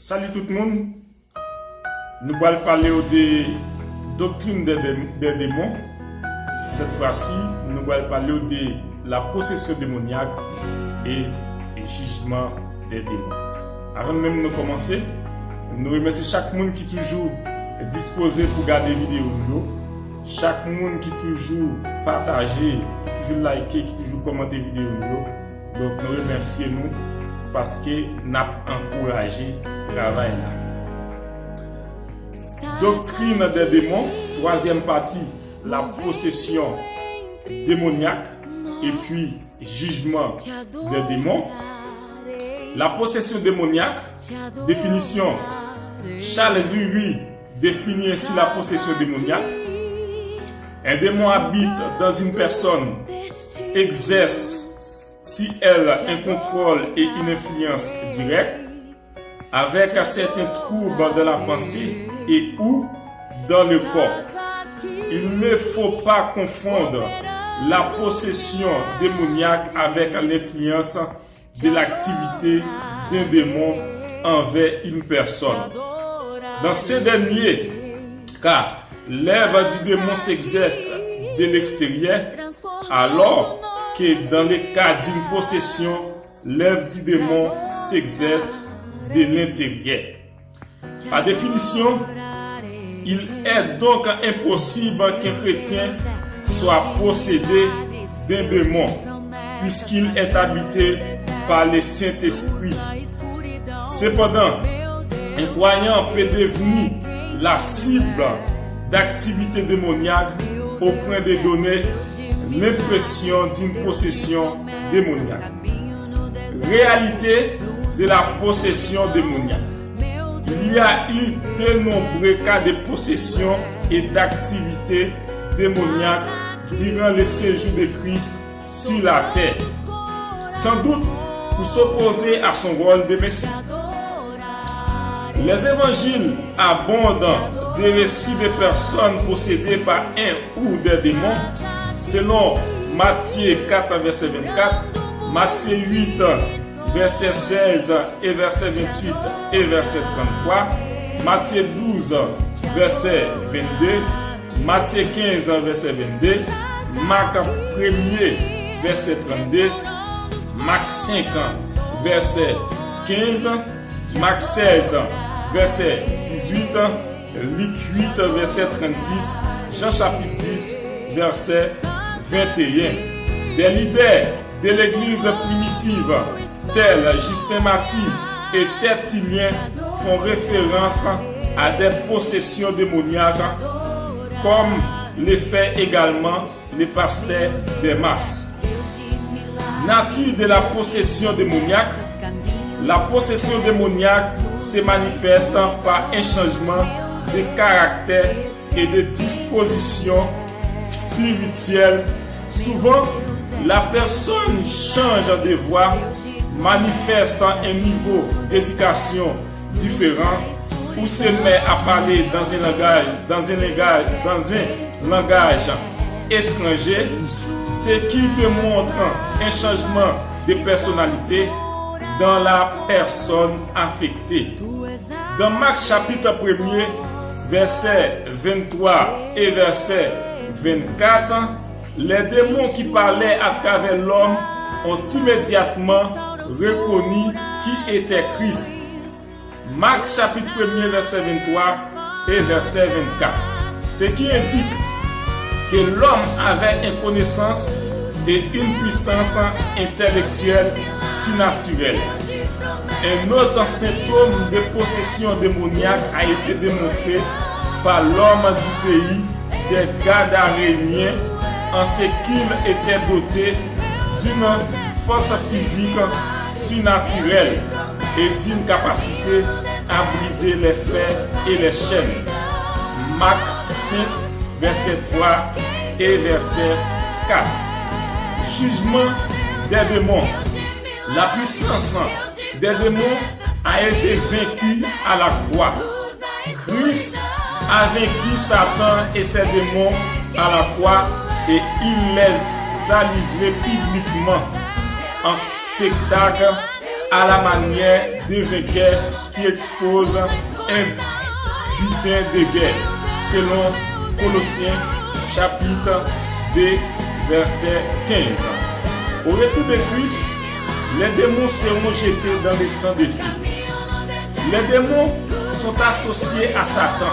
Salut tout le monde. Nous allons parler des doctrines des démons. Cette fois-ci, nous allons parler de la possession démoniaque et le jugement des démons. Avant même de commencer, nous remercions chaque monde qui est toujours disposé pour regarder les vidéos. Chaque monde qui est toujours partagé, qui est toujours liké, qui est toujours commenté les vidéos. Donc nous remercions nous parce que nous avons encouragé le travail là. Doctrine des démons, troisième partie, la possession démoniaque et puis jugement des démons. La possession démoniaque, définition, Charles Lurie définit ainsi la possession démoniaque. Un démon habite dans une personne, exerce si elle a un contrôle et une influence directe avec certains troubles de la pensée et ou dans le corps. Il ne faut pas confondre la possession démoniaque avec l'influence de l'activité d'un démon envers une personne. Dans ces derniers cas, l'œuvre du démon s'exerce de l'extérieur, alors que dans le cas d'une possession, l'œuvre du démon s'exerce de l'intérieur. Par définition, il est donc impossible qu'un chrétien soit possédé d'un démon, puisqu'il est habité par le Saint-Esprit. Cependant, un croyant peut devenir la cible d'activités démoniaques au point de donner l'impression d'une possession démoniaque. Réalité de la possession démoniaque. Il y a eu de nombreux cas de possession et d'activités démoniaques durant le séjour de Christ sur la terre. Sans doute pour s'opposer à son rôle de Messie. Les évangiles abondent des récits de personnes possédées par un ou des démons, selon Matthieu 4, verset 24, Matthieu 8, verset 16 et verset 28 et verset 33, Matthieu 12, verset 22, Matthieu 15, verset 22, Marc 1er, verset 32, Marc 5, verset 15, Marc 16, verset 18, Luc 8, verset 36, Jean chapitre 10, verset 21. Des leaders de l'église primitive, tels Justin Martyr et Tertullien, font référence à des possessions démoniaques, comme le fait également les pasteurs des masses. Nature de la possession démoniaque. La possession démoniaque se manifeste par un changement de caractère et de disposition spirituelle. Souvent, la personne change de voix, manifeste un niveau d'éducation différent ou se met à parler dans un langage étranger, ce qui démontre un changement de personnalité dans la personne affectée. Dans Marc chapitre 1er, verset 23 et verset 24, les démons qui parlaient à travers l'homme ont immédiatement reconnu qui était Christ. Marc chapitre 1er, verset 23 et verset 24. Ce qui indique que l'homme avait une connaissance et une puissance intellectuelle surnaturelle. Un autre symptôme de possession démoniaque a été démontré par l'homme du pays des Gadaréniens en ce qu'il était doté d'une force physique surnaturelle et d'une capacité à briser les fers et les chaînes. Marc 5, verset 3 et verset 4. Jugement des démons. La puissance des démons a été vaincue à la croix. Christ a vaincu Satan et ses démons à la croix et il les a livrés publiquement en spectacle à la manière de vainqueur qui expose un butin de guerre, selon Colossiens chapitre 2, verset 15. Au retour de Christ, les démons seront jetés dans les temps de feu. Les démons sont associés à Satan.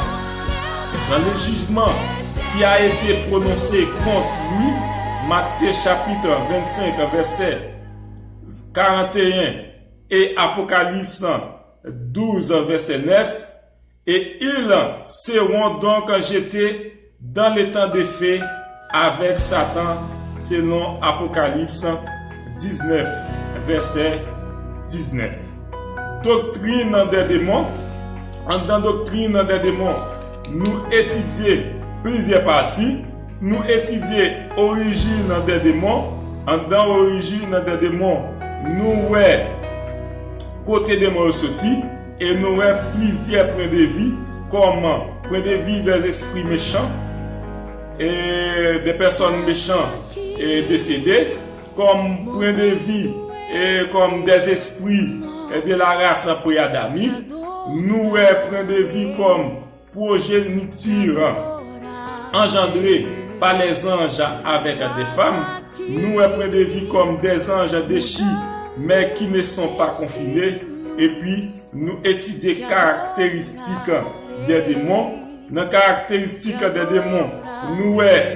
Dans le jugement qui a été prononcé contre lui, Matthieu chapitre 25, verset 41 et Apocalypse 12, verset 9, et ils seront donc jetés dans les temps de feu avec Satan, selon Apocalypse 19, verset 19. Doctrine des démons. Dans doctrine des démons, nous étudions plusieurs parties. Nous étudions origine des démons. Dans origine des démons, nous voyons côté démons sorti et nous voyons plusieurs points de vue, comme point de vue des esprits méchants et des personnes méchantes et décédées, comme point de vue et comme des esprits de la race préadamique. Nous point de vue comme progéniture engendrée par les anges avec des femmes. Nous point de vue comme des anges déchus mais qui ne sont pas confinés. Et puis nous étudions caractéristiques des démons. Dans les caractéristiques des démons,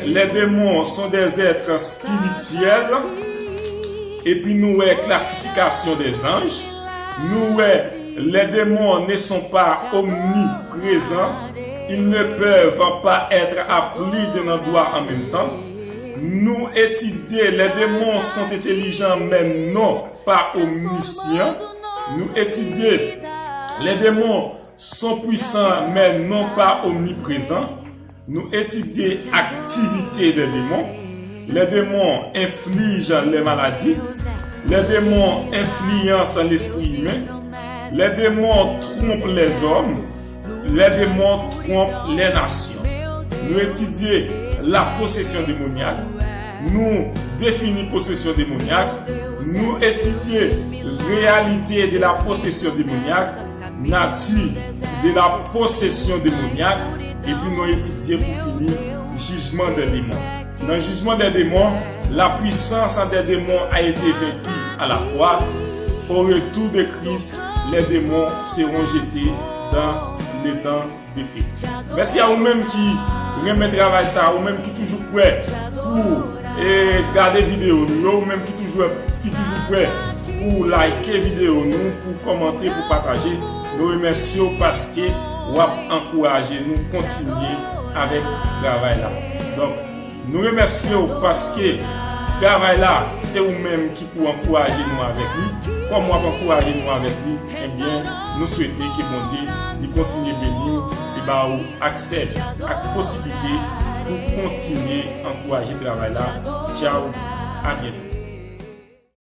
les démons sont des êtres spirituels. Et puis nous classification des anges. Les démons ne sont pas omniprésents. Ils ne peuvent pas être appelés d'un endroit en même temps. Nous étudions, les démons sont intelligents mais non pas omniscients. Nous étudions, les démons sont puissants mais non pas omniprésents. Nous étudions l'activité des démons. Les démons infligent les maladies. Les démons influencent l'esprit humain. Les démons trompent les hommes. Les démons trompent les nations. Nous étudions la possession démoniaque. Nous définissons possession démoniaque. Nous étudions la réalité de la possession démoniaque, nature de la possession démoniaque. Et puis nous étudions pour finir le jugement des démons. Dans le jugement des démons, la puissance des démons a été vaincue à la croix. Au retour de Christ, les démons seront jetés dans les temps de feu. Merci à vous-même qui remet travail ça, à vous-même qui toujours prêt pour regarder vidéo, vous-même qui toujours prêt pour liker vidéo, nous, pour commenter, pour partager. Nous remercions parce que vous encouragez nous continuer avec le travail là. Donc, nous remercions parce que le travail là, c'est vous-même qui pour encourager nous avec lui. Comme moi, encourager nous avec lui, eh bien, nous souhaitons que bon Dieu il continue à bénir et bah, accès à la possibilité pour continuer à encourager le travail là. Ciao, à bientôt.